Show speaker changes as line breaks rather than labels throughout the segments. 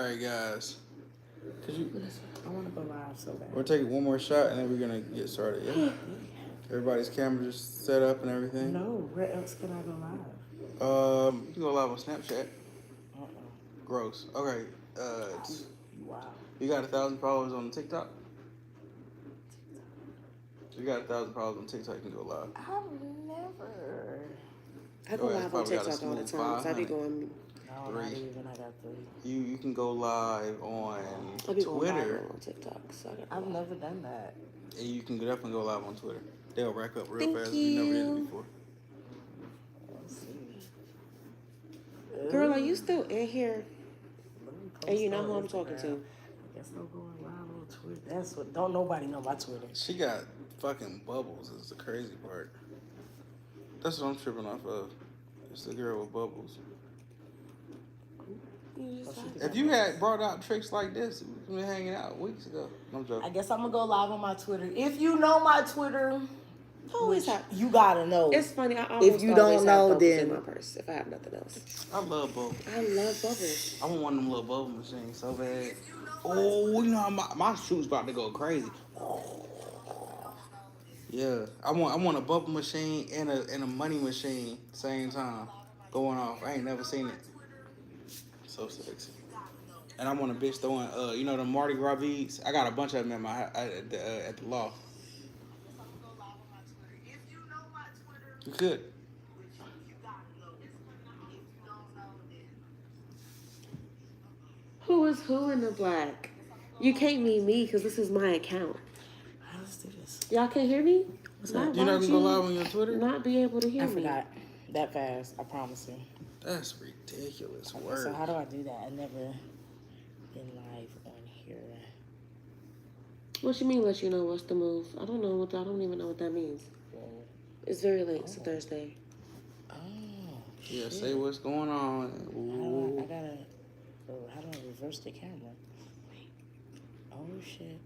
right, guys. Could you?
I want to go live so bad.
We'll take one more shot and then we're gonna get started. Yeah. Everybody's camera just set up and everything.
No, where else can I go live?
You can go live on Snapchat. Gross. Okay.
Wow.
You got 1,000 followers on TikTok. You got 1,000 followers on TikTok. You can go live.
I've never.
I go
Your ass
live on
probably got a
TikTok all the
smooth
time. So I be
500.
going.
No, not even. I got 3.
You can go live on
I be going
Twitter.
live on TikTok. So I got
I've never done that.
And you can definitely go live on Twitter. They'll rack up real
Thank
fast. You never did
you.
it before.
Let's see.
Girl, are you still in here?
Let me post
And you know
on
who I'm talking
Instagram.
to?
I guess I'm going live on Twitter. That's what. Don't nobody know my Twitter.
She got fucking bubbles. Is the crazy part. That's what I'm tripping off of. It's the girl with bubbles. If you had brought out tricks like this, we've been hanging out weeks ago. I'm joking.
I guess I'm gonna go live on my Twitter. If you know my Twitter,
Always have.
you gotta know.
It's funny. I almost
you
always
don't
have
know,
bubbles
then-
in my purse if I have nothing else.
I love bubbles.
I love bubbles.
I want one of them little bubble machines so bad. Oh, you know how my shoe's about to go crazy. Yeah, I want a bubble machine and a money machine same time going off. I ain't never seen it. So sexy. And I want a bitch throwing you know the Mardi Gras beads. I got a bunch of them at my at the loft. You could.
Who is who in the black? You can't mean me because this is my account.
Let's do this.
Y'all can't hear me?
up?
You not gonna go live on your Twitter?
Not be able to hear
I
me.
forgot that fast. I promise you.
That's ridiculous.
Okay,
Word.
so how do I do that? I never been live on here.
What you mean? Let you know what's the move? I don't know what. I don't even know what that means.
Whoa.
It's very late. It's a Thursday.
Oh.
Yeah,
shit.
say what's going on. Ooh.
I gotta. Oh, how do I reverse the camera? Wait. Oh shit.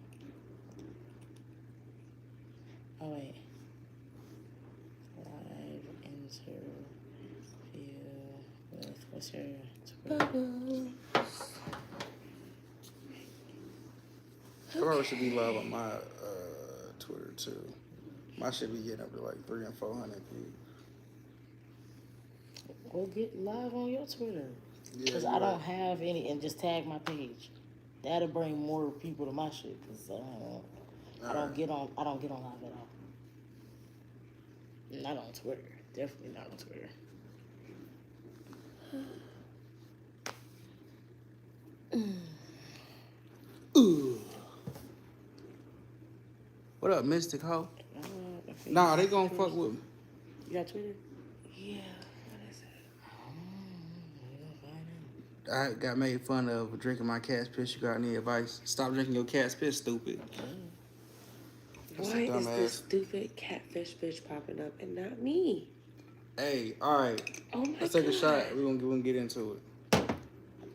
Oh wait. Live interview with what's your Twitter?
Bubbles.
I probably should be live on my Twitter too. My shit be getting up to like 300 and 400 views.
Go get live on your Twitter.
Yeah,
Because I don't have any, and just tag my page. That'll bring more people to my shit. Because I don't get on live at all. Not on Twitter. Definitely not on Twitter.
Ooh. What up, Mystic Ho? Nah, they gonna fuck with me.
You got Twitter?
Yeah. What is it?
I got made fun of drinking my cat's piss. You got any advice? Stop drinking your cat's piss, stupid. That's
Why
a dumb
is
ass.
this stupid catfish bitch popping up and not me?
Hey, all right.
Oh my
Let's take a
God.
shot. We're gonna get into it.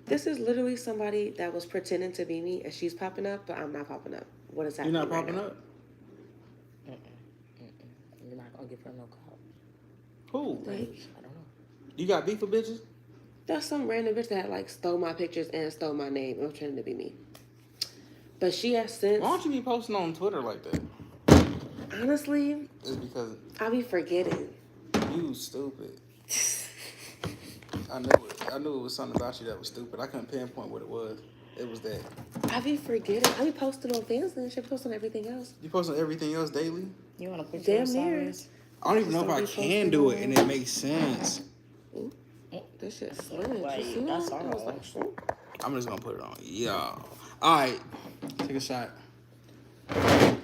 This is literally somebody that was pretending to be me, and she's popping up, but I'm not popping up. What is
You're
happening?
not popping
right now?
up?
You're not going to give her no clout.
Who?
Like,
I don't know.
You got beef with bitches?
that's some random bitch that like stole my pictures and stole my name. I'm pretending to be me. But she has since.
Why don't you be posting on Twitter like that?
Honestly,
It's because
I be forgetting.
you stupid. I knew it. I knew it was something about you that was stupid. I couldn't pinpoint what it was. It was that.
I be forgetting. I be posting on fans and shit, posting on everything else.
You posting everything else daily?
You want to put
Damn
your
near.
Cyrus?
I don't even know if I
Just don't be
can
posting
do it
on-
and it makes sense.
This shit slid.
Like,
You see
that's
that? I was
all.
like, shoot.
I'm just gonna put it on. Yeah. All right. Take a shot.
Another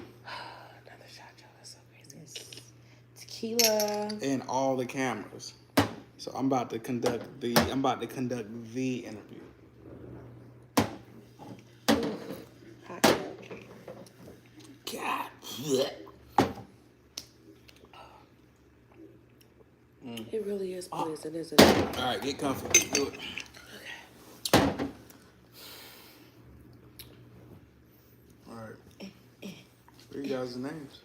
shot, y'all. That's so crazy.
Tequila.
And all the cameras. So I'm about to conduct the interview.
Hot girl.
God.
It really is poison, isn't it?
All right, get comfy. Do it. All right. What are you guys' names?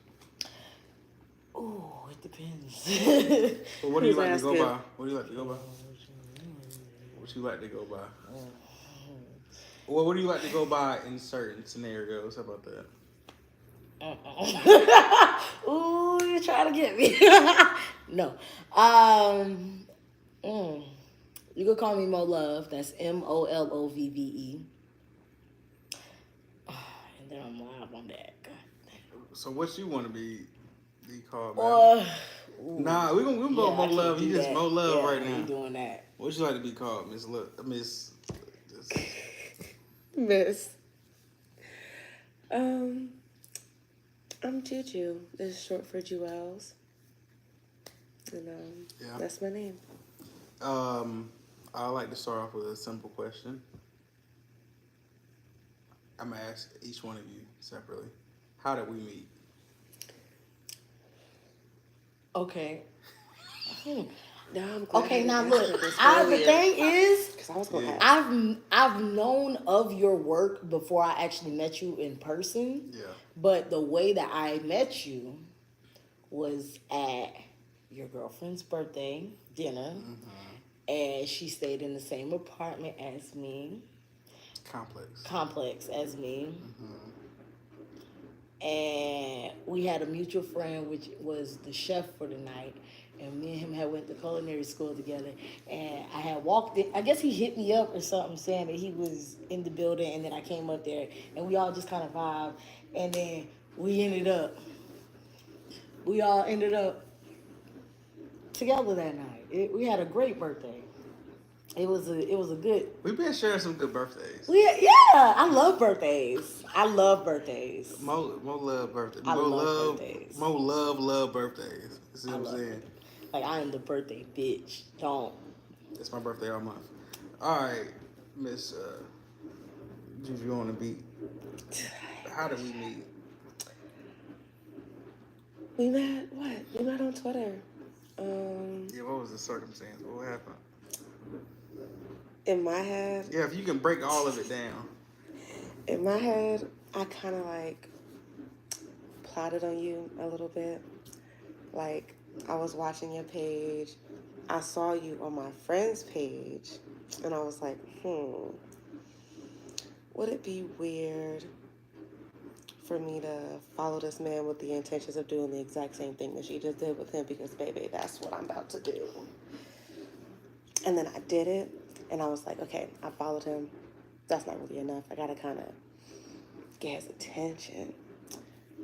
Oh, it depends.
Well, what do you
Who's
like to go
asking?
by? What do you like to go by? What you like to go by? Well, what do you like to go by in certain scenarios? How about that?
Ooh, you're trying to get me. No. Mm. You could call me Mo Love. That's MOLOVVE. And then I'm live on that. God.
So what you want to be called, man?
Or
Nah, we gonna go Mo Love. You just Mo Love right now.
We doing that.
What you like to be called, Miss?
Miss. I'm Juju. This is short for Jewels. And
Yeah.
that's my name.
I like to start off with a simple question. I'm gonna ask each one of you separately. How did we meet?
Okay.
Now I'm glad
Okay,
I
now
answered
look.
this
The
earlier,
thing is,
'cause I was gonna
Yeah.
ask.
I've known of your work before I actually met you in person.
Yeah.
But the way that I met you was at your girlfriend's birthday dinner, and she stayed in the same apartment as me, complex as me, and we had a mutual friend which was the chef for the night. And me and him had went to culinary school together. And I had walked in. I guess he hit me up or something saying that he was in the building. And then I came up there. And we all just kind of vibed. And then we all ended up together that night. We had a great birthday. It was a good.
We've been sharing some good birthdays.
Yeah, I love birthdays. I love birthdays.
Mo love birthday.
I love birthdays.
Mo love birthdays. See what I'm saying?
Like, I am the birthday bitch. Don't.
It's my birthday all month. All right, Miss Juju on the beat. How did we meet?
We met on Twitter.
Yeah, what was the circumstance? What happened?
In my head,
Yeah, if you can break all of it down.
I kind of like plotted on you a little bit. Like, I was watching your page. I saw you on my friend's page, and I was like, would it be weird for me to follow this man with the intentions of doing the exact same thing that she just did with him? Because, baby, that's what I'm about to do. And then I did it, and I was like, okay, I followed him. That's not really enough. I gotta kind of get his attention.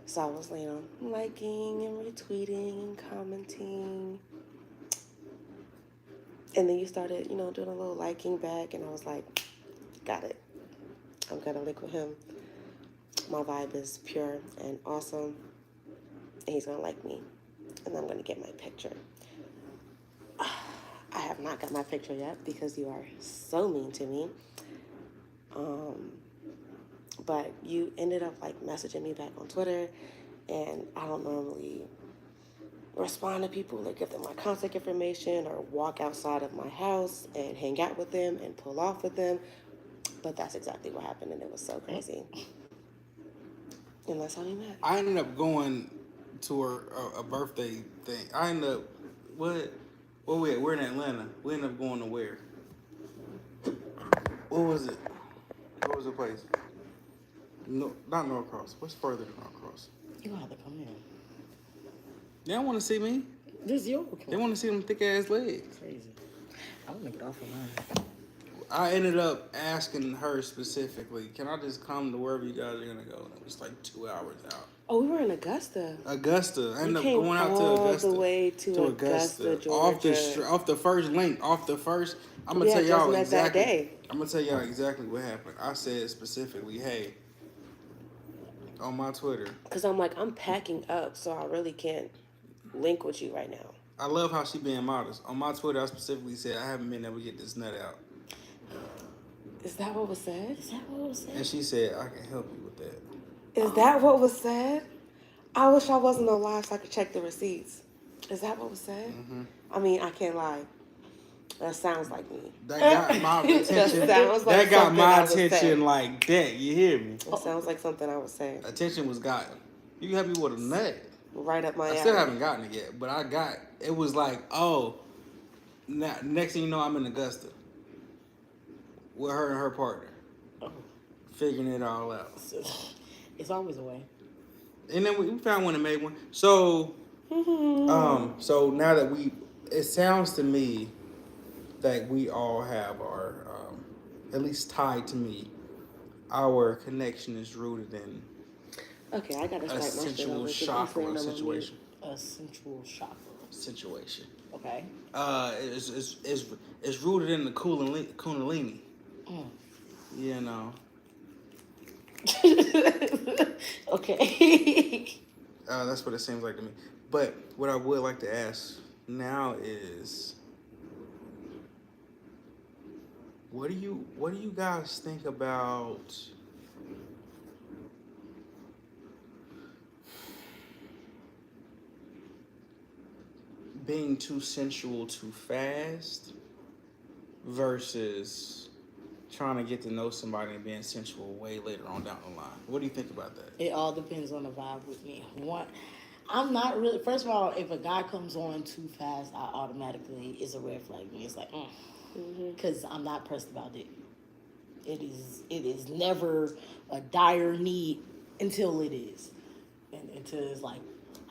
So I was, liking and retweeting and commenting. And then you started, doing a little liking back, and I was like, got it. I'm gonna link with him. My vibe is pure and awesome, and he's gonna like me, and I'm gonna get my picture. I have not got my picture yet because you are so mean to me. But you ended up messaging me back on Twitter, and I don't normally respond to people or give them my contact information or walk outside of my house and hang out with them and pull off with them. But that's exactly what happened, and it was so crazy. And that's how we met.
I ended up going to a birthday thing. I ended up, what? Well, we're in Atlanta. We ended up going to where? What was it? What was the place? No, not Norcross. What's further than Norcross?
You gonna have to come in.
They don't want to see me.
This is your
They want to see them thick ass legs.
crazy. I would make it off of mine.
I ended up asking her specifically, can I just come to wherever you guys are going to go? And it was 2 hours out.
Oh, we were in Augusta.
Augusta. I ended up
came
going out to
all
Augusta.
the way to Augusta, Georgia.
Off the first link. I'm going to tell y'all exactly.
That day.
I'm going to tell y'all exactly what happened. I said specifically, hey, on my Twitter.
Because I'm packing up, so I really can't link with you right now.
I love how she being modest. On my Twitter, I specifically said, I haven't been able to get this nut out.
Is that what was said?
And she said, I can help you with that.
Is that what was said? I wish I wasn't alive so I could check the receipts. Is that what was said?
Mm-hmm.
I mean, I can't lie. That sounds like me.
That got my attention. That got my attention like that. You hear me?
It sounds like something I would say.
Attention was gotten. You can help me with a nut.
Right up my alley.
I still haven't gotten it yet, but I got. It was like, oh, now, next thing you know, I'm in Augusta with her and her partner.
Oh,
figuring it all out.
it's always a way.
And then we found one and made one. So, so now that it sounds to me that we all have our, at least tied to me, our connection is rooted in
Okay, I gotta
a
start my shit
sensual
over. 'Cause you
shock
saying
or
I'm
a
on mute.
situation.
A sensual chakra.
Situation.
Okay.
It's rooted in the Kundalini. You know.
Okay.
That's what it seems like to me. But what I would like to ask now is, what do you guys think about being too sensual too fast versus trying to get to know somebody and being sensual way later on down the line? What do you think about that?
It all depends on the vibe with me. I'm not really. First of all, if a guy comes on too fast, I automatically it's a red flag. It's like, because I'm not pressed about it. It is never a dire need until it is, and until it's like,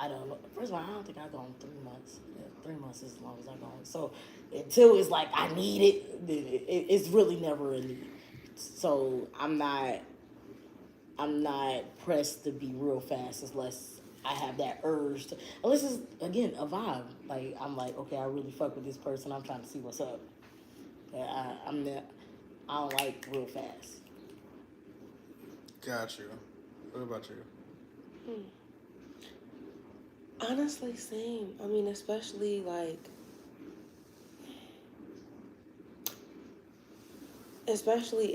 I don't know. First of all, I don't think I go on 3 months. 3 months is as long as I go on. So until it's like I need it, then it's really never a need. So I'm not pressed to be real fast unless I have that urge to. Unless it's again a vibe. Like I'm like, okay, I really fuck with this person. I'm trying to see what's up. I'm not. I don't like real fast.
Got you. What about you?
Honestly, same. I mean, especially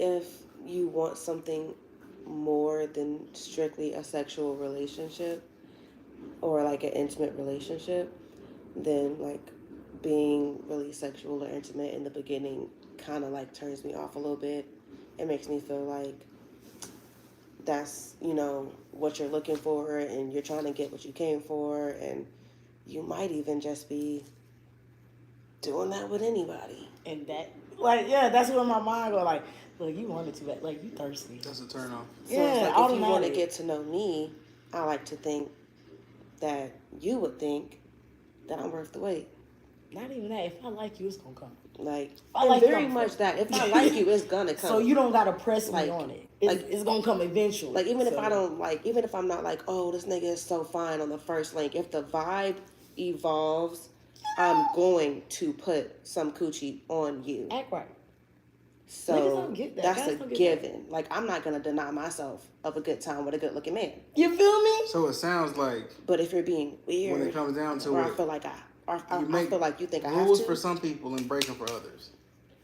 if you want something more than strictly a sexual relationship or like an intimate relationship, then like being really sexual or intimate in the beginning kind of like turns me off a little bit. It makes me feel like that's, what you're looking for and you're trying to get what you came for, and you might even just be doing that with anybody.
And that, like, yeah, that's what my mind go like. Look, you wanted to, like, you thirsty.
That's a turn off.
So
Yeah,
it's like if
automatic.
you want to get to know me, I like to think that you would think that I'm worth the wait.
Not even that. If I like you, it's gonna come.
Like,
I like
very
them.
much that. If I like you, it's gonna come.
So you don't gotta press me
Like-
on it. It's gonna come eventually.
Like, even if
So-
I don't even if I'm not like, oh, this nigga is so fine on the first link, if the vibe evolves, I'm going to put some coochie on you.
act right. Niggas
So
don't get that.
that's
Guys
a
don't get
given. Like, I'm not gonna deny myself of a good time with a good looking man.
You feel me?
So it sounds like
But if you're being weird,
when it comes down to
or I
it,
feel like I
you make
feel like you think I have
rules
to.
for some people and break them for others.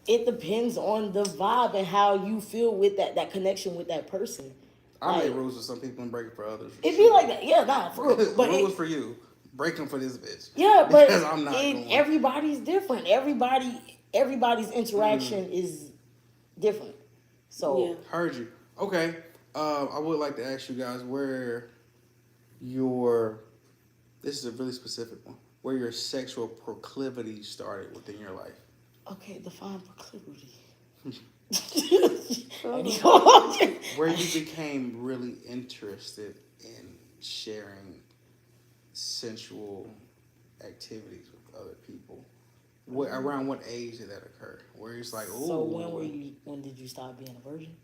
It depends on the vibe and how you feel with that connection with that person.
I
Like,
make rules for some people and break it for others.
It be like that. Yeah, nah, for real. But
rules for you, break them for this bitch.
yeah, but
Because I'm not going.
everybody's different. Everybody's interaction is different. So
Yeah.
Heard you. Okay. I would like to ask you guys where this is a really specific one, where your sexual proclivity started within your life.
okay, define proclivity.
Where you became really interested in sharing sensual activities with other people. Around what age did that occur? Where it's like, ooh.
So when did you start being a virgin?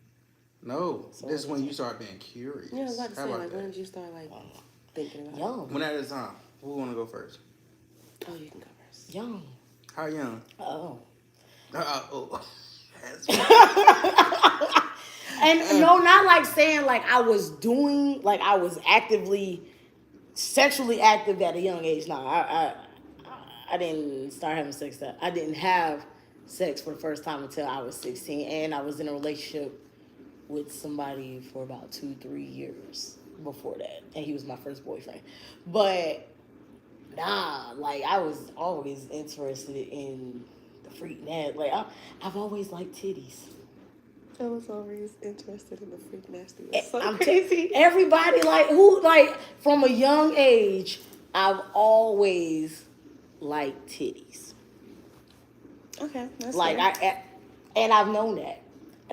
No,
So
this is when
when
you start being curious.
Yeah, I was about to
How
say,
about
like,
that?
when did you start thinking about it?
Young.
When at a time. Who want to go first?
Oh, you can go first.
Young.
How young?
Oh.
Oh. That's
And no, not like saying like I was doing, like I was actively sexually active at a young age. No, I didn't start having sex. I didn't have sex for the first time until I was 16, and I was in a relationship with somebody for about 2-3 years before that, and he was my first boyfriend. But nah, like I was always interested in the freak net. Like I've always liked titties.
I was always interested in the freak nasty.
I'm crazy. Everybody like from a young age, I've always liked titties.
Okay, that's
Like
fair.
and I've known that.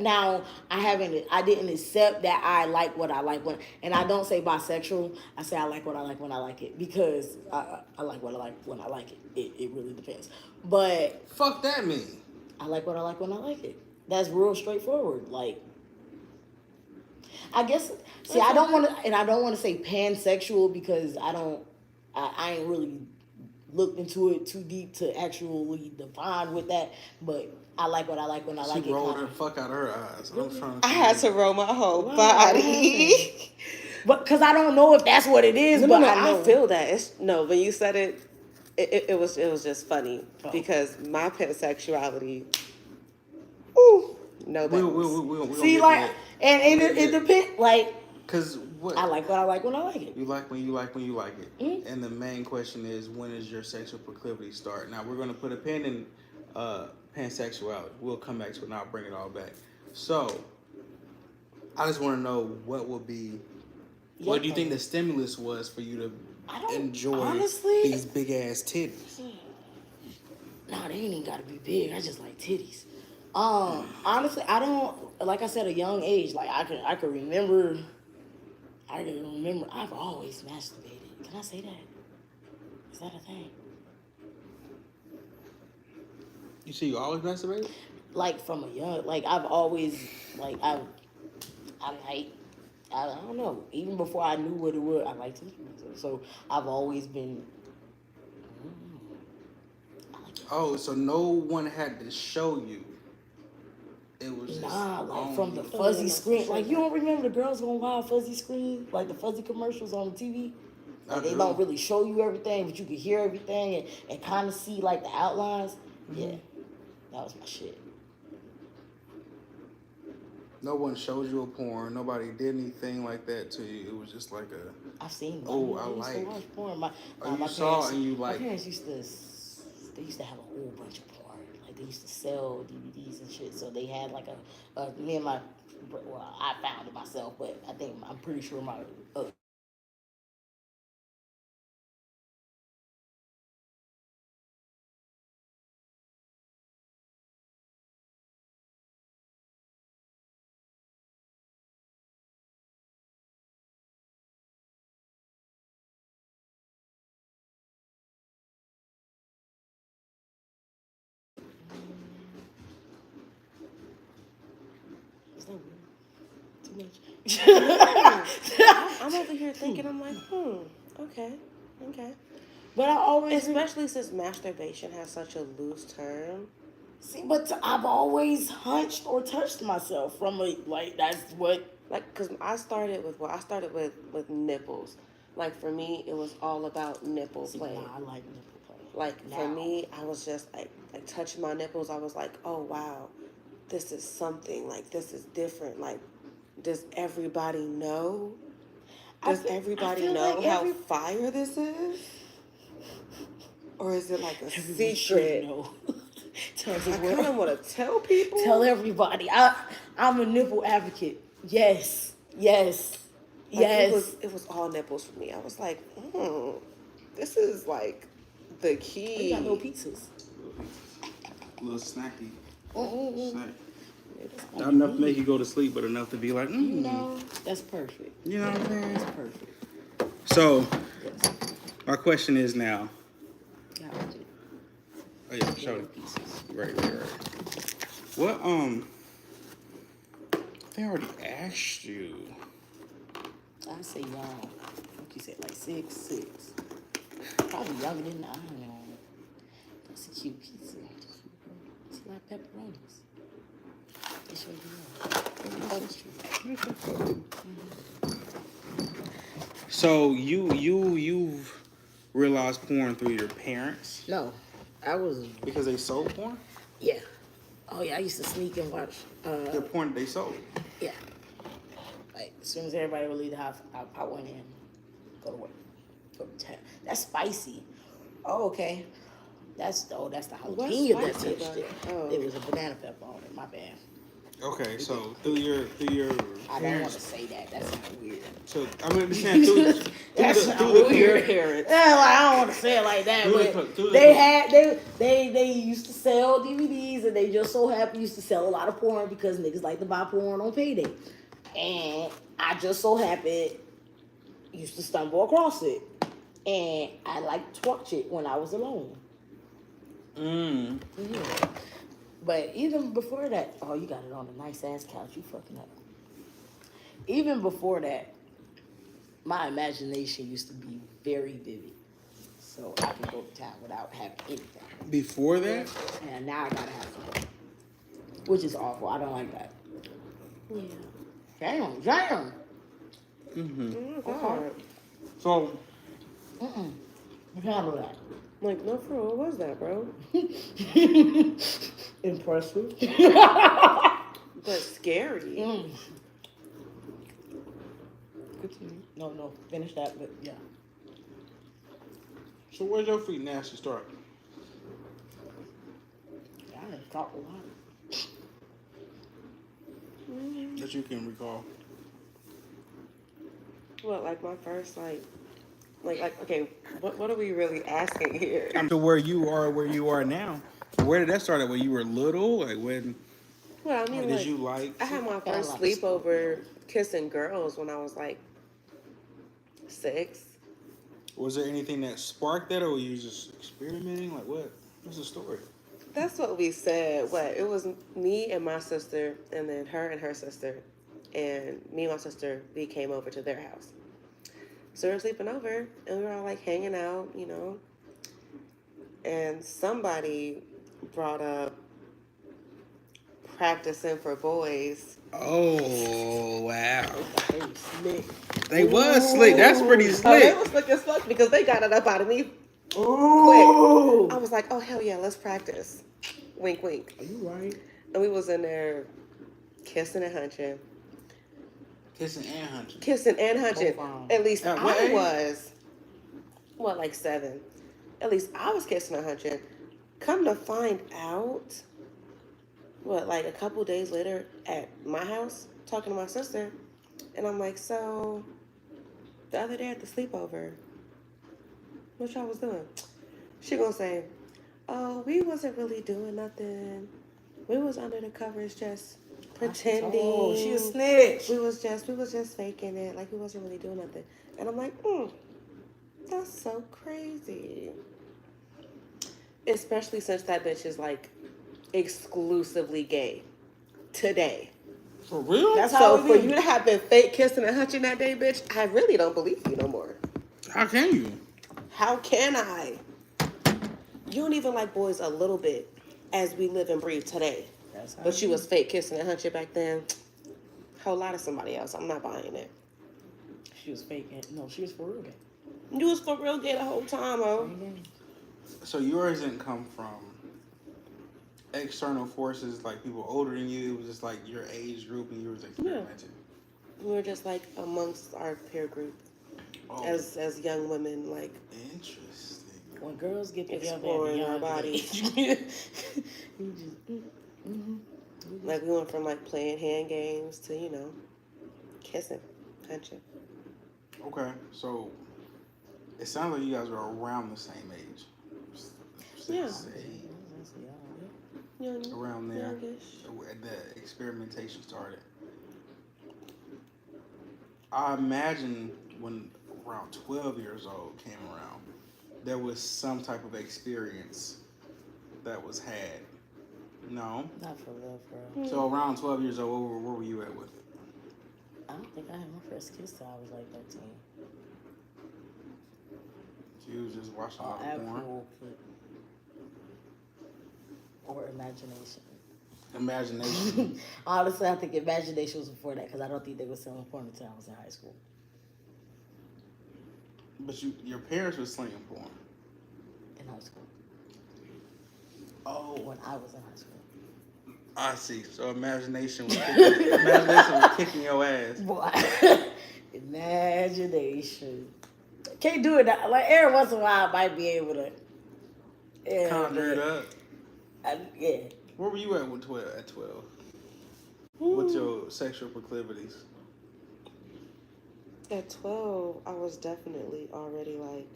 Now I didn't accept that I like what I like when, and I don't say bisexual. I say I like what I like when I like it because I like what I like when I like it. It really depends. But
Fuck that mean.
I like what I like when I like it. That's real straightforward. Like, I guess. See, I don't want to, and I don't want to say pansexual because I ain't really looked into it too deep to actually define with that. But I like what I like when I like
She
it.
rolled
kinda.
the fuck out of her eyes. I'm trying to.
I had to roll my whole
Wow,
body.
But because I don't know if that's what it is, but I know.
I feel that. It's no, when you said it, it was just funny because my pansexuality. Ooh, no thanks.
We'll
See,
get
like,
to that.
and it depends. Like,
Cause what
I like what I like when I like it.
you like when you like when you like it.
Mhm.
And the main question is, when does your sexual proclivity start? Now we're gonna put a pin in pansexuality. We'll come back to it and I'll bring it all back. So I just want to know what will be. What do you think the stimulus was for you
I
to
don't-
enjoy
honestly-
these big ass titties?
Nah, they ain't even gotta be big. I just like titties. Honestly, I don't, like I said, a young age. Like I can remember. I've always masturbated. Can I say that? Is that a thing?
You see, you always masturbate?
Like from a young, like I've always, like I like, I don't know. Even before I knew what it was, I liked to. So I've always been.
Oh, so no one had to show you. It was just
Nah, like
on
from the
you.
fuzzy
no,
screen.
for
Like
sure.
you don't remember the Girls Gone Wild fuzzy screen, like the fuzzy commercials on the TV.
I
Like they
do.
don't really show you everything, but you can hear everything and kind of see like the outlines. Yeah, that was my shit.
No one showed you a porn. Nobody did anything like that to you. It was just like a.
I've seen.
Oh,
I
I
used to
like.
watch porn. My
You saw and you
my
like.
parents used to. They used to have a whole bunch of porn. Like they used to sell DVDs and shit. So they had like me and my. Well, I found it myself, but I'm pretty sure my. Is that weird? Too much.
I'm over here thinking, I'm like, okay.
But I always
Especially since masturbation has such a loose term.
see. But I've always hunched or touched myself from a like. That's what.
Like, cause I started with nipples. Like for me, it was all about nipple
See,
play.
nah, I like nipple play.
Like
Now.
for me, I was just like touching my nipples. I was like, oh wow, this is something. Like this is different. Like, does everybody know? Does everybody
feel
know
like
how fire this is? Or is it like a
Everybody should
secret?
know. Tell the
I kind
world.
of want to tell people.
Tell everybody. I'm a nipple advocate. Yes. Yes.
Like,
Yes.
It was all nipples for me. I was like, this is like the key.
You got no pizzas.
Little snacky.
Mm-mm.
Snack. Not enough to make you go to sleep, but enough to be like,
You know, that's perfect.
You know what I'm saying?
That's perfect.
So,
Yes.
my question is now.
Got it.
Oh yeah, show it.
Pieces.
Right. What they already asked you.
I say young. Like you said, like 6'6". Probably younger than I don't know. That's a cute pizza. It's like pepperonis. They show you
So you've realized porn through your parents
No, I was.
because they sold porn.
Yeah. Oh yeah, I used to sneak and watch.
The porn they sold.
Yeah. Like as soon as everybody would leave the house, I went in, go to work, go to town. That's spicy. Oh okay. That's the jalapeno that
spicy
touched
about
it.
it? Oh.
It was a banana pepper on it. My bad.
Okay, so through your
I don't want to
parents.
say that. That sounds weird.
So I'm understand through
That
the
sounds
through the
weird.
parents.
Yeah, like, I don't want to say it like that,
Through the-
but
through the-
they used to sell DVDs, and they just so happen used to sell a lot of porn because niggas like to buy porn on payday, and I just so happened used to stumble across it, and I liked to watch it when I was alone.
Mm.
Yeah. But even before that, oh, you got it on a nice ass couch. You fucking up. Even before that, my imagination used to be very vivid, so I can go to town without having anything.
Before that,
And now I gotta have something, which is awful. I don't like that.
Yeah.
Damn.
mm-hmm.
Oh my God.
So
You handle that.
Like, no, for real, what was that, bro?
Impressive.
But scary.
Mm. No, finish that, but yeah.
so where's your feet nasty start?
I done talked a lot.
That you can recall.
What, like my first, like, okay, what are we really asking here?
To where you are now. Where did that start at? When you were little? Like when
Well, I mean,
did
like,
you like?
I had my
Got a
first
lot of
sleepover kissing girls when I was like 6.
Was there anything that sparked that, or were you just experimenting? Like what? What's the story?
That's what we said. What? It was me and my sister, and then her and her sister, and me and my sister. We came over to their house. So we were sleeping over, and we were all like hanging out, you know. And somebody brought up practicing for boys.
Oh wow!
They was slick.
They was slick. That's pretty
Oh, they
slick.
was slick as fuck because they got it up out of me.
Ooh.
I was like, oh hell yeah, let's practice. Wink, wink.
Are you right?
And we was in there kissing and hunching.
Kissing and hunching.
Kissing and hunching.
Both of 'em.
At least
At what
I
age?
was. What, like 7? At least I was kissing and hunching. Come to find out, what, like a couple days later at my house, talking to my sister, and I'm like, so, the other day at the sleepover, what y'all was doing? She gonna say, oh, we wasn't really doing nothing. We was under the covers just pretending.
Oh, she a snitch.
We was just faking it, like we wasn't really doing nothing. And I'm like, that's so crazy. Especially since that bitch is like exclusively gay today.
For real?
That's
So
how
for
it
you
be.
to have been fake kissing and hunching that day, bitch, I really don't believe you no more.
How can you?
How can I? You don't even like boys a little bit as we live and breathe today.
That's how
But
it
you
be.
was fake kissing and hunching back then. Whole lot of somebody else. I'm not buying it.
She was faking. No, she was for real. Gay.
You was for real gay the whole time, oh.
So yours didn't come from external forces, like people older than you. It was just like your age group, and you was experimenting.
We were just like amongst our peer group
Oh,
as young women, like
interesting.
When girls get together
Exploring
at a
our
young
bodies.
age, you just
like we went from like playing hand games to, you know, kissing, hunching.
Okay, so it sounds like you guys were around the same age.
Yeah.
6, 8,
Young,
around there.
youngish.
Where the experimentation started. I imagine when around 12 years old came around, there was some type of experience that was had. No?
not for real, for real.
So around 12 years old, where were you at with it?
I don't think I had my first kiss till I was like 13.
You was just watching a
Or
lot of porn?
actual kid. Or imagination.
Imagination.
Honestly, I think imagination was before that because I don't think they were selling porn until I was in high school.
But your parents were slinging porn.
In high school.
Oh,
When I was in high school.
I see. So imagination was kicking your ass.
Boy. Imagination. Can't do it now. Like every once in a while I might be able to. Yeah,
Conjure it
but-
up.
Yeah.
Where were you at with 12? At 12? What's your sexual proclivities?
At 12, I was definitely already like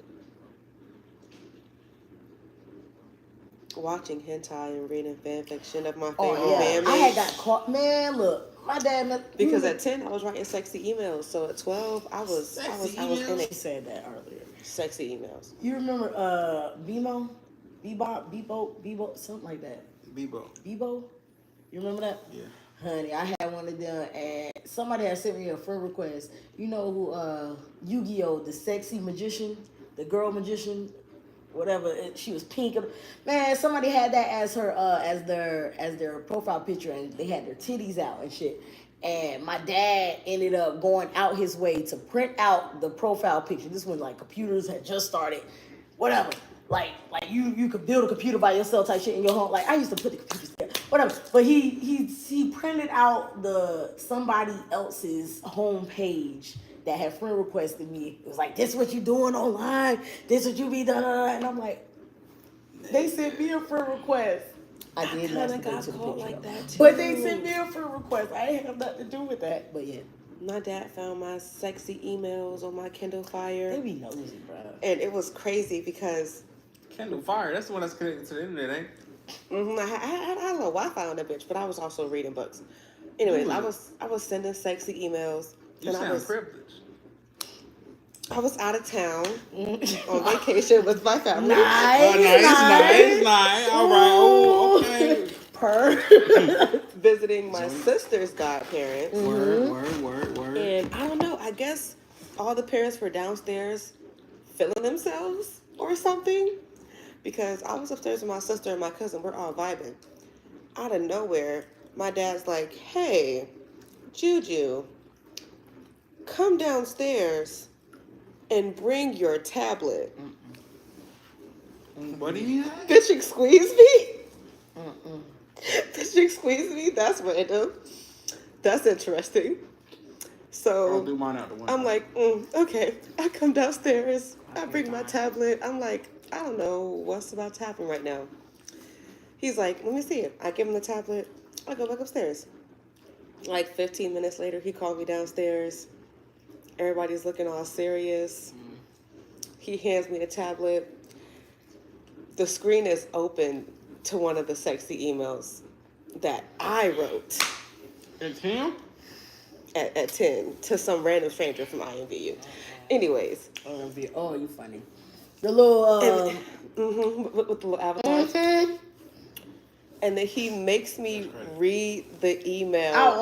watching hentai and reading fan fiction of my favorite
Oh yeah,
bandmates.
I had got caught. Man, look, my dad.
Because at 10, I was writing sexy emails. So at 12, I was in
He
it.
said that earlier.
Sexy emails.
You remember BMO, Bebo, something like that. Bebo. You remember that?
Yeah.
Honey, I had one of them, and somebody had sent me a friend request. You know who Yu-Gi-Oh, the sexy magician, the girl magician, whatever. She was pink. Man, somebody had that as her as their profile picture, and they had their titties out and shit. And my dad ended up going out his way to print out the profile picture. This when like computers had just started, whatever. Like you could build a computer by yourself type shit in your home. Like I used to put the computers there, whatever. But he printed out somebody else's home page that had friend requested me. It was like, this what you doing online? This what you be doing? And I'm like, they sent me a friend request. I did
kind
masturbate
of got
to the
caught
picture,
like
though.
that too.
But they sent me a friend request. I ain't have nothing to do with that. But yeah,
My dad found my sexy emails on my Kindle Fire.
they be nosy, bro.
And it was crazy because
Kindle Fire. That's the one that's connected to the internet, ain't it?
I had a little Wi-Fi on that bitch, but I was also reading books. Anyways, I was sending sexy emails.
You
and
sound privileged.
I was out of town on vacation with my family.
Nice. All right. Oh, okay.
Visiting my sister's godparents.
Word.
And I don't know, I guess all the parents were downstairs feeling themselves or something. Because I was upstairs with my sister and my cousin. We're all vibing. Out of nowhere, my dad's like, hey, Juju, come downstairs and bring your tablet.
What do you have?
Bitch, squeeze me? Bitch, squeeze me? That's random. That's interesting. So
I'll do mine out the window.
I'm like, okay. I come downstairs. I bring my tablet. I'm like, I don't know what's about to happen right now. He's like, let me see it. I give him the tablet. I go back upstairs. Like 15 minutes later, he called me downstairs. Everybody's looking all serious. He hands me the tablet. The screen is open to one of the sexy emails that I wrote.
It's him?
At 10 to some random stranger from IMVU. Anyways.
Oh, you funny. The little
with the little avatar. And then he makes me read the email out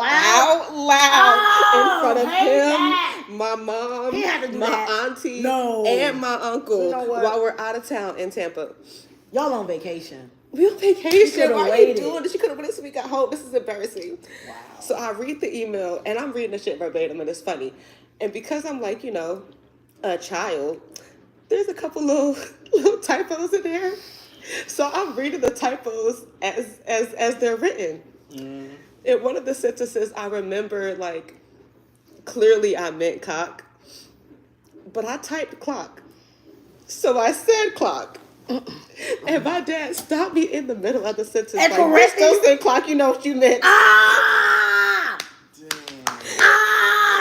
loud in front of him, my mom, my auntie, and my uncle while we're out of town in Tampa.
Y'all on vacation.
We on vacation.
Why
are you doing this? You could have waited till we got home. This is embarrassing.
Wow.
So I read the email, and I'm reading the shit verbatim, and it's funny. And because I'm like, a child, there's a couple little typos in there. So I'm reading the typos as they're written. In one of the sentences, I remember, like, clearly I meant cock, but I typed clock. So I said clock. And my dad stopped me in the middle of the sentence.
And
like, bitch, don't say clock, you know what you meant.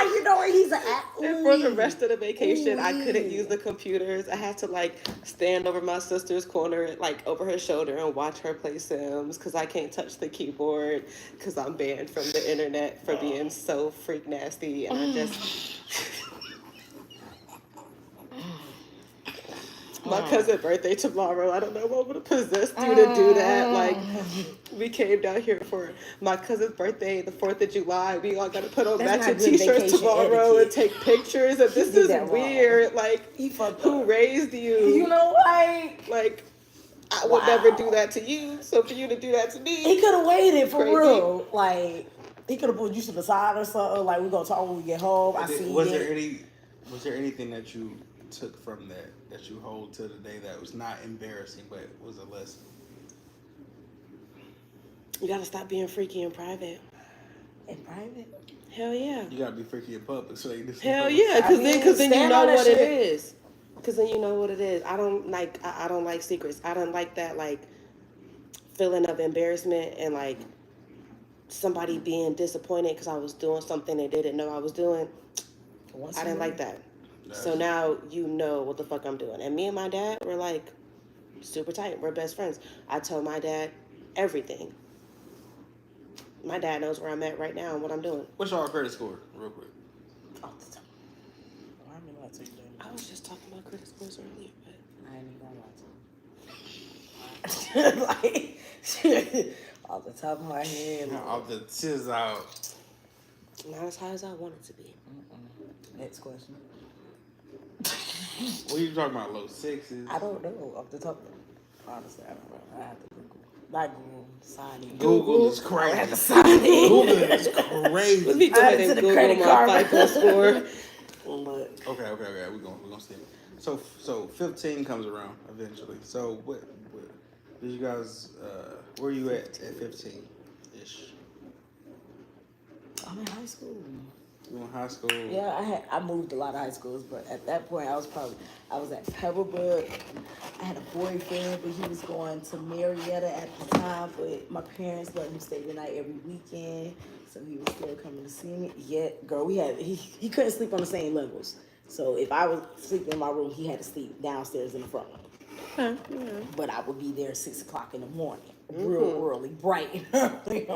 You know where he's at.
And for the rest of the vacation, I couldn't use the computers. I had to, like, stand over my sister's corner, like, over her shoulder and watch her play Sims because I can't touch the keyboard because I'm banned from the internet for being so freak nasty. And I just... My cousin's birthday tomorrow. I don't know what would have possessed you to do that. Like, we came down here for my cousin's birthday, the 4th of July. We all got to put on matching t-shirts tomorrow and take pictures. And this is weird. Like, who raised you?
You know,
like, I would never do that to you. So for you to do that to me,
he could have waited for real. Like, he could have put you to the side or something. Like, we're gonna talk when we get home.
Was there anything that you took from that you hold to today that was not embarrassing but was a lesson?
You gotta stop being freaky in private.
In private?
Hell yeah.
You gotta be freaky in public. So you
hell yeah, because then you know what it is. Because then you know what it is. I don't like secrets. I don't like that, like, feeling of embarrassment and, like, somebody being disappointed because I was doing something they didn't know I was doing. I didn't like that. So now you know what the fuck I'm doing. And me and my dad were like super tight. We're best friends. I tell my dad everything. My dad knows where I'm at right now and what I'm doing.
What's your credit score, real quick?
Off the top. Well, I mean, I'll take that.
I was just talking about credit scores earlier, but
I ain't even gonna lie to you. Like, off the top of my head.
Off the tiz out.
not as high as I want it to be.
Next question.
What are you talking about? Low sixes?
I don't know off the top. Honestly, I don't know. I have to Google. Not Google. Sign in.
Google is
I
crazy.
have to sign in.
Google is crazy.
Let me go
Add
ahead
it to
and
the
Google
credit
my
card.
FICO score.
Look.
Okay. We're gonna see. So 15 comes around eventually. So what did you guys? Where are you at 15 ish?
I'm in high school.
You in high school?
Yeah, I moved a lot of high schools, but at that point I was at Pebblebrook. I had a boyfriend, but he was going to Marietta at the time, but my parents let him stay the night every weekend, so he was still coming to see me. Yet, girl, he couldn't sleep on the same levels. So if I was sleeping in my room, he had to sleep downstairs in the front room. But I would be there at 6 o'clock in the morning, real early, bright and early.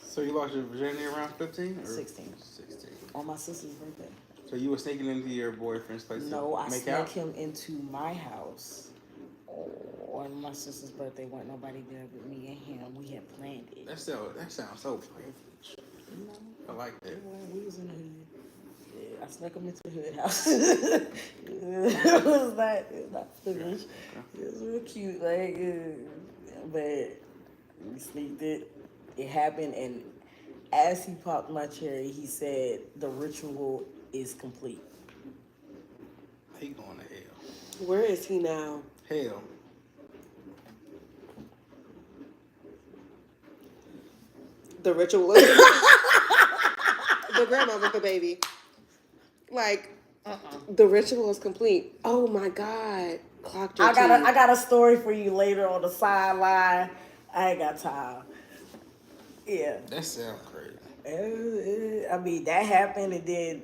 So you lost your virginity around 15 or
16.
16.
On my sister's birthday.
So you were sneaking into your boyfriend's place
No,
to
I
make
snuck
out?
him into my house. On my sister's birthday, wasn't nobody there but me and him. We had planned it.
That sounds so privileged.
You know?
I like that.
We was in the hood. Yeah, I snuck him into the hood house. It was not privileged. It was real cute, but we sneaked it. It happened, and as he popped my cherry, he said the ritual is complete.
He going to hell.
Where is he now?
Hell.
The ritual is the grandma with the baby. Like, the ritual is complete. Oh my God. Clocked your
I
teeth.
got a story for you later on the sideline. I ain't got time. Yeah.
That sounds crazy.
I mean, that happened, and then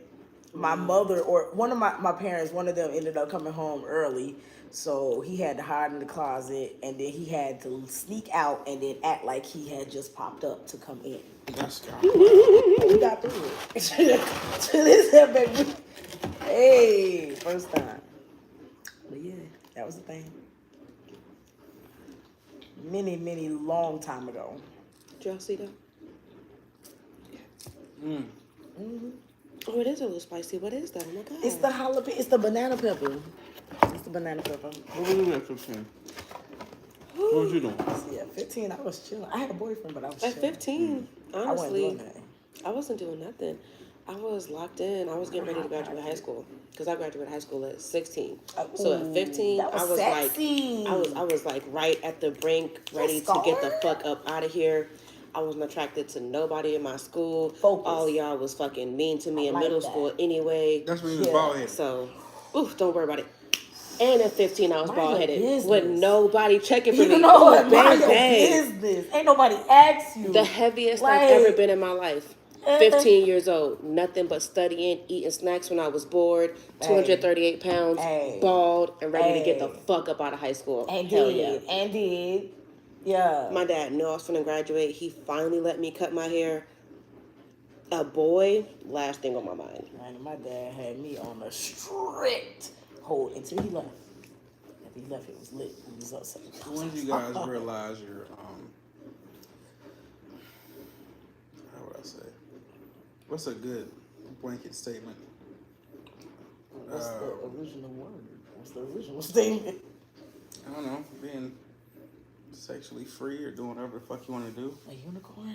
my mother, or one of my parents, one of them ended up coming home early. So he had to hide in the closet, and then he had to sneak out and then act like he had just popped up to come in.
That's God.
We got through it. To this happened. Hey, first time. But yeah, that was the thing. Many long time ago.
Did y'all see that?
Mm-hmm.
Oh, it is a little spicy. What is that? Oh my God.
It's the jalapeno. It's the banana pepper. It's the banana pepper.
What was you at 15? What was you doing?
Yeah, 15. I was chilling. I had a boyfriend, but I was
At
chilling.
15,
I wasn't
honestly,
doing nothing.
I wasn't doing nothing. I was locked in. I was getting ready to graduate high school because I graduated high school at 16. So at 15,
that was
I was
sexy.
like, I was like right at the brink, ready to get the fuck up out of here. I wasn't attracted to nobody in my school.
Focus.
All y'all was fucking mean to me in
like
middle
that.
school anyway.
That's when you was
Yeah.
bald headed.
So, don't worry about it. And at 15, I was
Mind
bald
your
headed
business.
with nobody checking for me.
You know what?
Ooh,
Mind your
baby.
business. Ain't nobody asked you.
The heaviest
Like-
I've ever been in my life. 15 years old. Nothing but studying, eating snacks when I was bored. 238 pounds,
Hey.
bald, and ready to get the
Hey.
fuck up out of high school.
And
Hell
did.
yeah.
And did. Yeah.
My dad knew I was finna graduate. He finally let me cut my hair. A boy, last thing on my mind.
Man, my dad had me on a strict hold until he left. After he left, it was lit. It was upset.
When did you guys realize your how would I say? What's a good blanket statement?
What's the original word? What's the original statement?
I don't know, being sexually free or doing whatever the fuck you want to do.
A unicorn?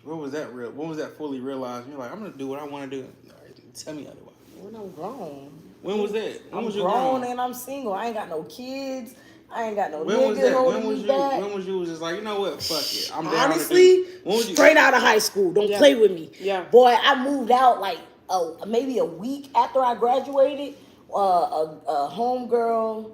What was that real? When was that fully realized? You're like, I'm gonna do what I want to do. All right, tell me otherwise.
When I'm grown.
When was that? When
I'm
was you
grown and I'm single. I ain't got no kids. I ain't got no
When was
nigga
that?
holding
When was
me
you?
back.
When was you was just like, you know what? Fuck it. I'm down to
Honestly,
do. When was you?
straight out of high school. Don't play with me.
Yeah.
Boy, I moved out like maybe a week after I graduated. A homegirl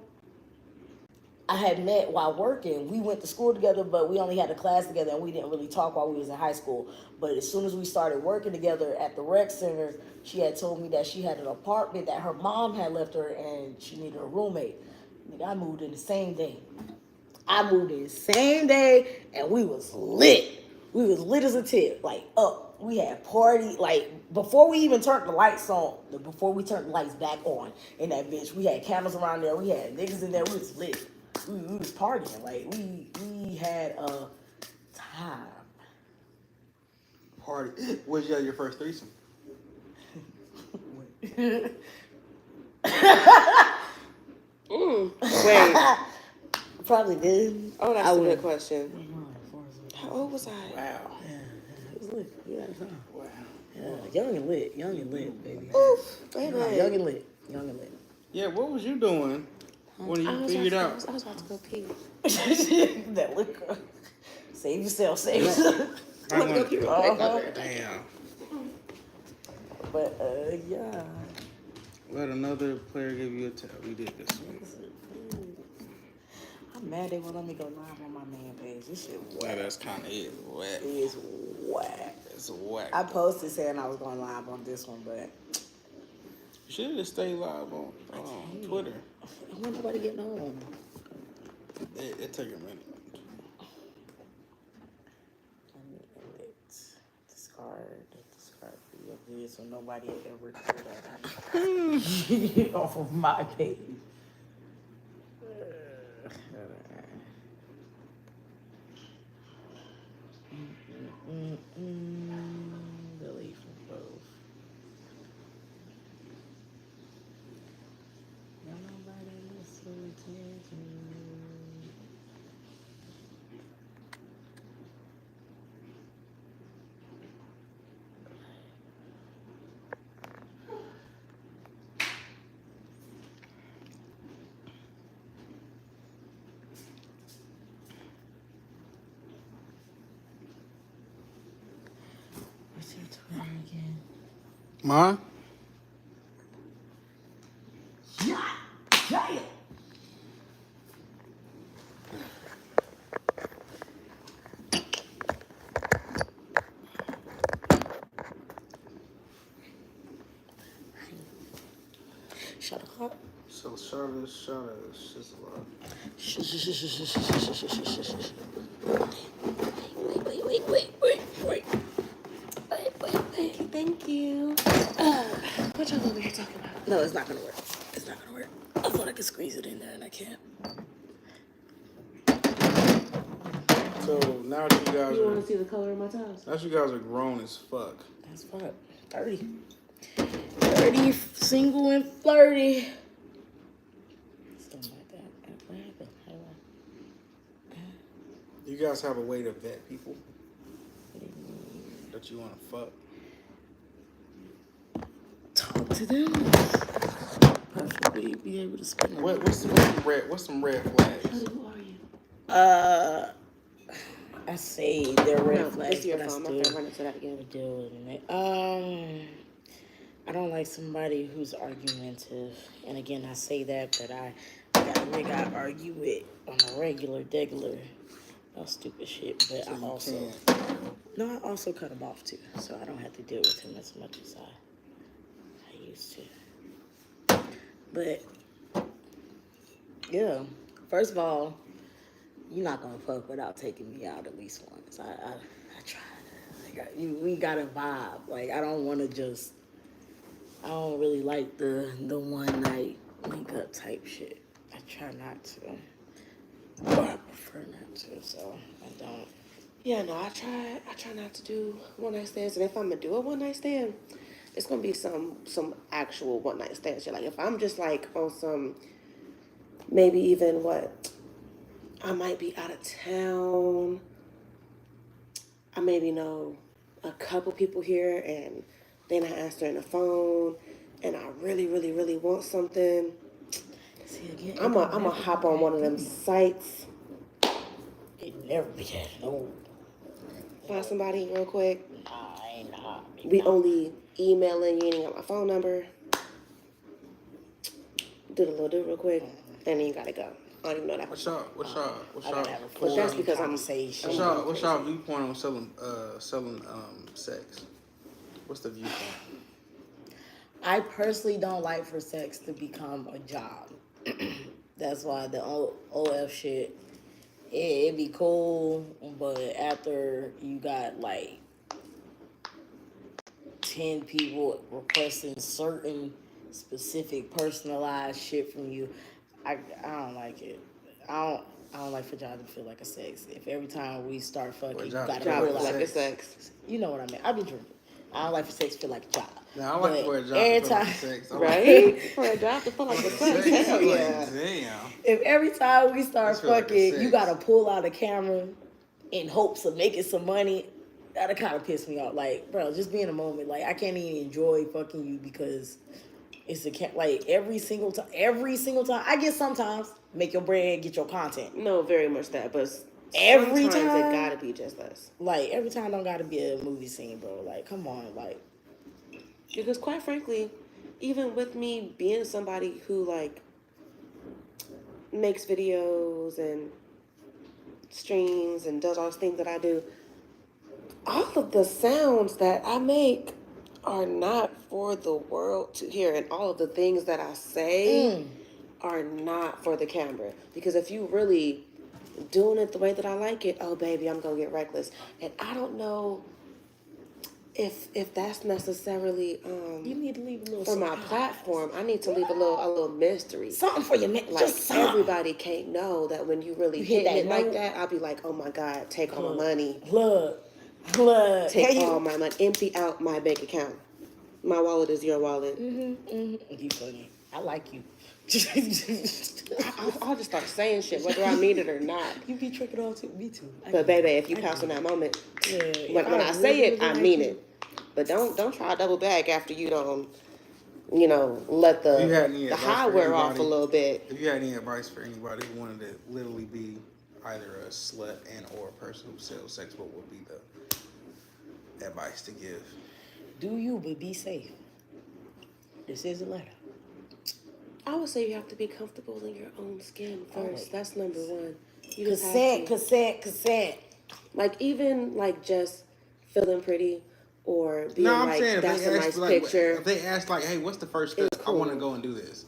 I had met while working. We went to school together, but we only had a class together, and we didn't really talk while we was in high school. But as soon as we started working together at the rec center, she had told me that she had an apartment that her mom had left her, and she needed a roommate. Nigga, I moved in the same day. I moved in the same day, and we was lit. We was lit as a tip, like up. We had party, like before we even turned the lights on, before we turned the lights back on in that bitch. We had candles around there. We had niggas in there. We was lit. We was partying. Like we had a time.
Party. Was you your first threesome?
Wait.
Probably did.
Oh, that's
I
a
would-
good question. How old was I?
Wow.
It was lit. We had a time.
Wow.
Yeah, young and lit. Young and lit, baby.
Oof. Wait,
Young
wait.
and lit. Young and lit.
Yeah, what was you doing when you figured out?
I was about to go pee.
That liquor. Save yourself, save yourself.
I
Let me go
went-
pee real quick.
Damn.
But yeah.
Let another player give you a tell. We did this one.
I'm mad they won't let me go live on my main page. This shit
Yeah,
whack.
that's kind of it. Whack.
It is whack.
It's whack.
I posted saying I was going live on this one, but
You should have stayed live on Twitter.
I want nobody getting home.
It took a minute.
Discard video video so nobody ever do that off of my page. Delete from both. Nobody listen to you. What's your Twitter again?
Mine?
Giant. Shut up.
So Charlotte, she's a lot.
Wait. Thank you. What y'all over here talking about?
No, it's not gonna work. It's not gonna work. I thought I could squeeze it in there and I can't.
So now that you guys
You want
are,
to see the color of my tiles?
now that you guys are grown as fuck.
That's fuck. 30. 30, single and flirty. Something like that. What happened? How do
You guys have a way to vet people that you want to fuck.
talk to them? Perfectly be able to spend a
What's some red flags?
Who are you?
I say they're red
No,
flags,
it's your
but I
phone. My
still
friend run into that again.
deal with it. I don't like somebody who's argumentative. And again, I say that, but I got a nigga I argue with on a regular, about stupid shit. But
So
I
you
also,
can't.
I also cut him off too, so I don't have to deal with him as much as I used to. But yeah, first of all, you're not gonna fuck without taking me out at least once. I try. Like we got a vibe. Like I don't want to just. I don't really like the one night link up type shit. I try not to. Or I prefer not to. So I don't.
Yeah, no, I try not to do one night stands, and if I'm gonna do a one night stand, it's gonna be some actual one night stand shit. Like if I'm just like on some, maybe even what, I might be out of town. I maybe know a couple people here, and they're not answering the phone, and I really, really, really want something.
See again.
I'm a hop on one of them sites,
It never be that. No.
find somebody real quick.
Nah.
We only emailing, you ain't got my phone number. Do the little do real quick, and then you gotta go. I don't even know that.
What's y'all?
I gotta have a
But that's
full
because I'm
conversation.
What's y'all viewpoint on selling sex? What's the viewpoint?
I personally don't like for sex to become a job. That's why the OF shit, it'd be cool, but after you got like 10 people requesting certain specific personalized shit from you, I don't like it. I don't like for y'all to feel like a sex. If every time we start fucking, you gotta
Job
feel
is like
like
a sex.
you know what I mean. I be drinking. I don't like for sex to feel like a job.
Now I like
But
for a job
every
to feel like
time-
sex.
Right? For a job to feel like a sex.
Sex,
Hell
I'm like,
yeah.
damn.
If every time we start
This feel like a
fucking,
sex.
you gotta pull out a camera in hopes of making some money, that'll kind of piss me off. Like, bro, just be in a moment. Like, I can't even enjoy fucking you because it's like every single time. I get sometimes make your bread, get your content.
No, very much that, but
Every
sometimes
time?
it gotta be just us.
Like every time don't gotta be a movie scene, bro. Like, come on, like.
Because quite frankly, even with me being somebody who like makes videos and streams and does all those things that I do, all of the sounds that I make are not for the world to hear, and all of the things that I say are not for the camera. Because if you really doing it the way that I like it, oh baby, I'm gonna get reckless. And I don't know if that's necessarily
You need to leave a little
for my
surprise.
platform. I need to leave a little mystery.
Something for your man.
Like
Just something.
everybody can't know that when you really
You hit
hit it
that
like
note.
that, I'll be like, oh my God, take all my money.
Look.
Take
Hey,
all my money. Empty out my bank account. My wallet is your wallet.
You funny. I like you.
I'll just start saying shit, whether I mean it or not.
You be tricking all too. Me too.
But baby, if you pass on that moment, when I say it, I mean it. But don't try to double back after you don't, let
You had any
the
advice
high
for
wear off a
anybody?
little bit.
If you had any advice for anybody who wanted to literally be either a slut and or a person who sells sex, what would be the advice to give?
Do you, but be safe. This is a letter.
I would say you have to be comfortable in your own skin first.
Always.
That's number one. You just have to.
Consent.
Like even like just feeling pretty or being
No, I'm
like
saying
that's a
if
nice
they ask,
picture.
if they ask like, hey, what's the first step?
It's
I want to
cool.
go and do this.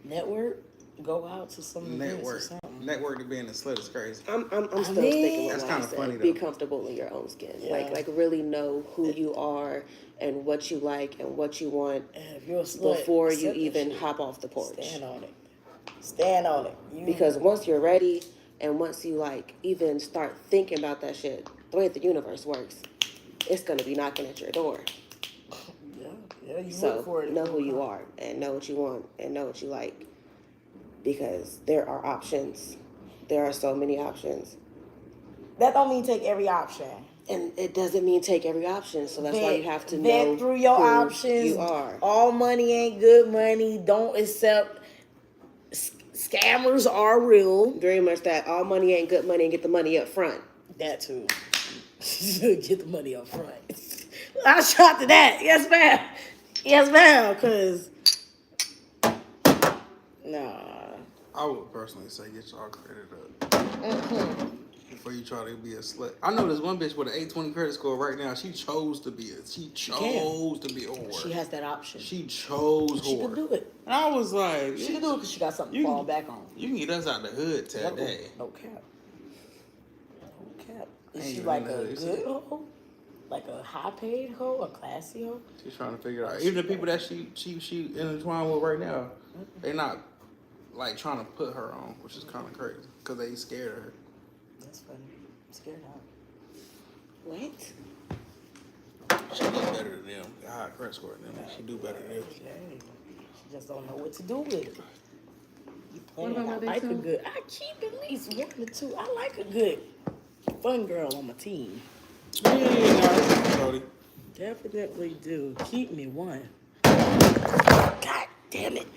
Network. Go out to some events or
Network.
something.
Network to being a slut is crazy.
I'm still
mean,
sticking with
that's
what I
kinda
said.
funny,
Be
though.
comfortable in your own skin.
Yeah.
Like really know who you are and what you like and what you want
And if you're a slut,
before you
accept that
even
shit.
hop off the porch.
Stand on it.
Because once you're ready and once you like even start thinking about that shit, the way the universe works, it's gonna be knocking at your door.
Yeah, you
So
look for it.
know who you are and know what you want and know what you like. Because there are options. There are so many options.
That don't mean take every option.
And it doesn't mean take every option. So that's why you have to
vet
know
through your
who
options.
you are.
All money ain't good money. Don't accept scammers are real.
Very much that all money ain't good money and get the money up front.
That too. Get the money up front. I shot to that. Yes, ma'am. Yes, ma'am. Cause nah.
I would personally say get y'all credit up before you try to be a slut. I know there's one bitch with an 820 credit score right now. She chose to be a whore.
She has that option.
She chose
She
whore.
could do it.
And I was like,
She could do it because she got something to
You-
fall back on.
you can get us out the hood today.
No cap. No cap. Is
Ain't
she
even
like
in the
a
hood.
good hoe? Like a high paid hoe? A classy hoe?
She's trying to figure it out. Even the people that she intertwined with right now, they not like trying to put her on, which is kind of crazy because they scared of her.
That's funny. I'm scared of her.
What?
She do better than them. The high credit score than them. She do better than them.
Okay. She just don't know what to do with it.
What about
I
my big
like a
toe?
good. I keep at least 1 or 2. I like a good fun girl on my team.
Yeah, Cody.
Definitely do. Keep me one. God damn it.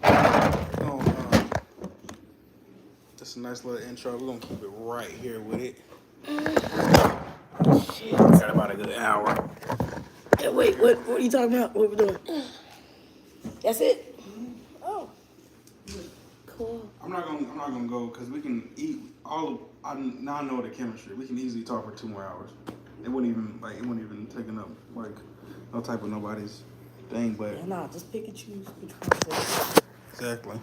That's a nice little intro. We're gonna keep it right here with it.
Shit.
Got about a good hour.
Hey, wait, what are you talking about? What we doing? That's it? Oh.
Cool.
I'm not gonna go because we can eat all of. Now I know the chemistry. We can easily talk for 2 more hours. It wouldn't even taking up like no type of nobody's thing. But
Nah, just pick and choose which one.
exactly.